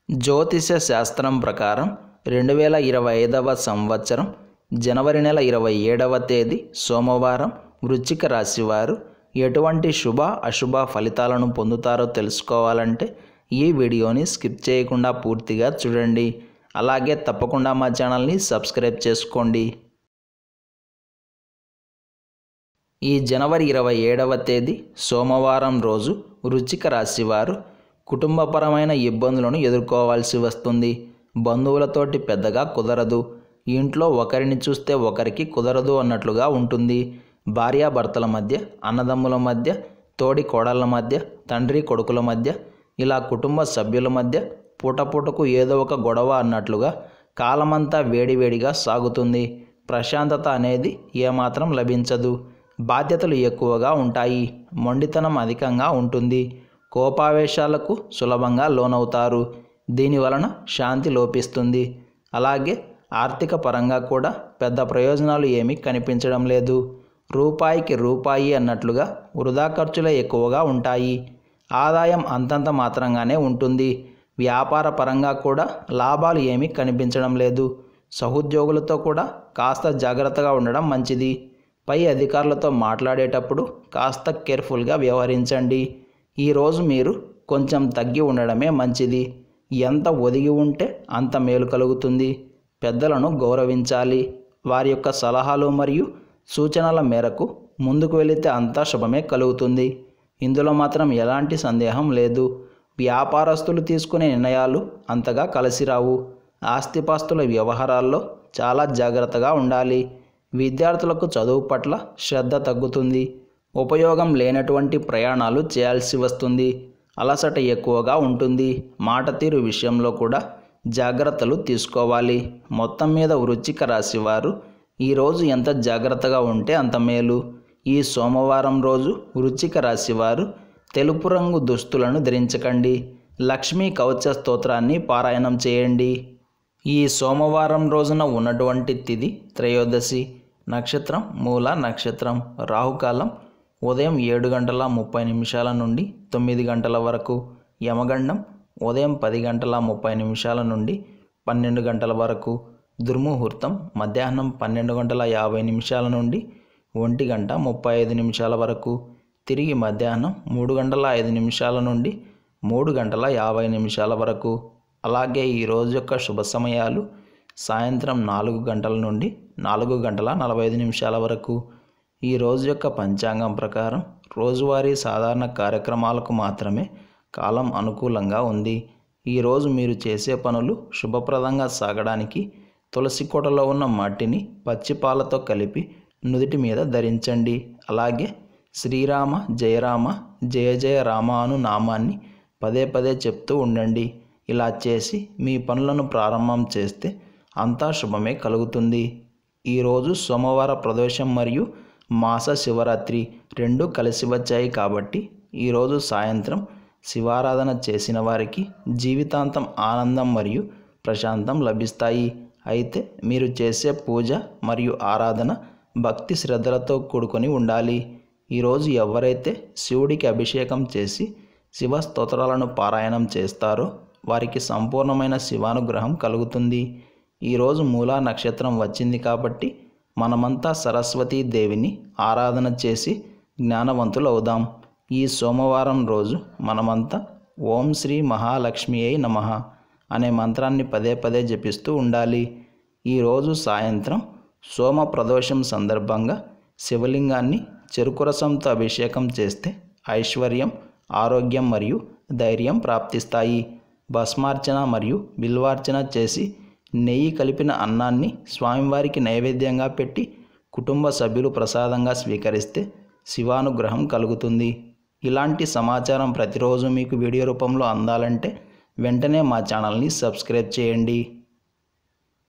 జ్యోతిష శాస్త్రం ప్రకారం 2025వ సంవత్సరం జనవరి నెల 27వ తేదీ సోమవారం వృశ్చిక రాశి వారు ఎటువంటి శుభ అశుభ ఫలితాలను పొందుతారో తెలుసుకోవాలంటే ఈ వీడియోని స్కిప్ చేయకుండా పూర్తిగా చూడండి. అలాగే తప్పకుండా మా ఛానల్ని సబ్స్క్రైబ్ చేసుకోండి. ఈ జనవరి 27వ తేదీ సోమవారం రోజు వృశ్చిక రాశి వారు కుటుంబపరమైన ఇబ్బందులను ఎదుర్కోవాల్సి వస్తుంది. బంధువులతోటి పెద్దగా కుదరదు. ఇంట్లో ఒకరిని చూస్తే ఒకరికి కుదరదు అన్నట్లుగా ఉంటుంది. భార్యాభర్తల మధ్య, అన్నదమ్ముల మధ్య, తోడి కోడళ్ళ మధ్య, తండ్రి కొడుకుల మధ్య, ఇలా కుటుంబ సభ్యుల మధ్య పూటపూటకు ఏదో ఒక గొడవ అన్నట్లుగా కాలమంతా వేడివేడిగా సాగుతుంది. ప్రశాంతత అనేది ఏమాత్రం లభించదు. బాధ్యతలు ఎక్కువగా ఉంటాయి. మొండితనం అధికంగా ఉంటుంది. కోపావేశాలకు సులభంగా లోనవుతారు. దీనివలన శాంతి లోపిస్తుంది. అలాగే ఆర్థిక పరంగా కూడా పెద్ద ప్రయోజనాలు ఏమీ కనిపించడం లేదు. రూపాయికి రూపాయి అన్నట్లుగా వృధా ఖర్చులే ఎక్కువగా ఉంటాయి. ఆదాయం అంతంత మాత్రంగానే ఉంటుంది. వ్యాపార పరంగా కూడా లాభాలు ఏమీ కనిపించడం లేదు. సహోద్యోగులతో కూడా కాస్త జాగ్రత్తగా ఉండడం మంచిది. పై అధికారులతో మాట్లాడేటప్పుడు కాస్త కేర్ఫుల్గా వ్యవహరించండి. ఈరోజు మీరు కొంచెం తగ్గి ఉండడమే మంచిది. ఎంత ఒదిగి ఉంటే అంత మేలు కలుగుతుంది. పెద్దలను గౌరవించాలి. వారి యొక్క సలహాలు మరియు సూచనల మేరకు ముందుకు వెళితే అంతా శుభమే కలుగుతుంది. ఇందులో మాత్రం ఎలాంటి సందేహం లేదు. వ్యాపారస్తులు తీసుకునే నిర్ణయాలు అంతగా కలిసిరావు. ఆస్తిపాస్తుల వ్యవహారాల్లో చాలా జాగ్రత్తగా ఉండాలి. విద్యార్థులకు చదువు పట్ల శ్రద్ధ తగ్గుతుంది. ఉపయోగం లేనటువంటి ప్రయాణాలు చేయాల్సి వస్తుంది. అలసట ఎక్కువగా ఉంటుంది. మాట తీరు విషయంలో కూడా జాగ్రత్తలు తీసుకోవాలి. మొత్తం మీద వృశ్చిక రాశి వారు ఈరోజు ఎంత జాగ్రత్తగా ఉంటే అంత మేలు. ఈ సోమవారం రోజు వృశ్చిక రాశి వారు తెలుపు రంగు దుస్తులను ధరించకండి. లక్ష్మీ కవచ స్తోత్రాన్ని పారాయణం చేయండి. ఈ సోమవారం రోజున ఉన్నటువంటి తిథి త్రయోదశి. నక్షత్రం మూల నక్షత్రం. రాహుకాలం ఉదయం 7:30 నుండి 9 గంటల వరకు. యమగండం ఉదయం 10:30 నుండి 12 గంటల వరకు. దుర్ముహూర్తం మధ్యాహ్నం 12:50 నుండి 1:35 వరకు. తిరిగి మధ్యాహ్నం 3:05 నుండి 3:50 వరకు. అలాగే ఈరోజు యొక్క శుభ సమయాలు సాయంత్రం 4 గంటల నుండి 4:45 వరకు. ఈ రోజు యొక్క పంచాంగం ప్రకారం రోజువారీ సాధారణ కార్యక్రమాలకు మాత్రమే కాలం అనుకూలంగా ఉంది. ఈరోజు మీరు చేసే పనులు శుభప్రదంగా సాగడానికి తులసి కోటలో ఉన్న మట్టిని పచ్చిపాలతో కలిపి నుదిటి మీద ధరించండి. అలాగే శ్రీరామ జయరామ జయ జయ రామ అను నామాన్ని పదే పదే చెప్తూ ఉండండి. ఇలా చేసి మీ పనులను ప్రారంభం చేస్తే అంతా శుభమే కలుగుతుంది. ఈరోజు సోమవార ప్రదోషం మరియు మాస శివరాత్రి రెండూ కలిసి వచ్చాయి కాబట్టి ఈరోజు సాయంత్రం శివారాధన చేసిన వారికి జీవితాంతం ఆనందం మరియు ప్రశాంతం లభిస్తాయి. అయితే మీరు చేసే పూజ మరియు ఆరాధన భక్తి శ్రద్ధలతో కూడుకొని ఉండాలి. ఈరోజు ఎవరైతే శివుడికి అభిషేకం చేసి శివ స్తోత్రాలను పారాయణం చేస్తారో వారికి సంపూర్ణమైన శివానుగ్రహం కలుగుతుంది. ఈరోజు మూలా నక్షత్రం వచ్చింది కాబట్టి మనమంతా సరస్వతీ దేవిని ఆరాధన చేసి జ్ఞానవంతులు అవుదాం. ఈ సోమవారం రోజు మనమంతా ఓం శ్రీ మహాలక్ష్మియై నమః అనే మంత్రాన్ని పదే పదే జపిస్తూ ఉండాలి. ఈరోజు సాయంత్రం సోమ ప్రదోషం సందర్భంగా శివలింగాన్ని చెరుకు రసంతో అభిషేకం చేస్తే ఐశ్వర్యం, ఆరోగ్యం మరియు ధైర్యం ప్రాప్తిస్తాయి. భస్మార్చన మరియు బిల్వార్చన చేసి నెయ్యి కలిపిన అన్నాన్ని స్వామివారికి నైవేద్యంగా పెట్టి కుటుంబ సభ్యులు ప్రసాదంగా స్వీకరిస్తే శివానుగ్రహం కలుగుతుంది. ఇలాంటి సమాచారం ప్రతిరోజు మీకు వీడియో రూపంలో అందాలంటే వెంటనే మా ఛానల్ని సబ్స్క్రైబ్ చేయండి.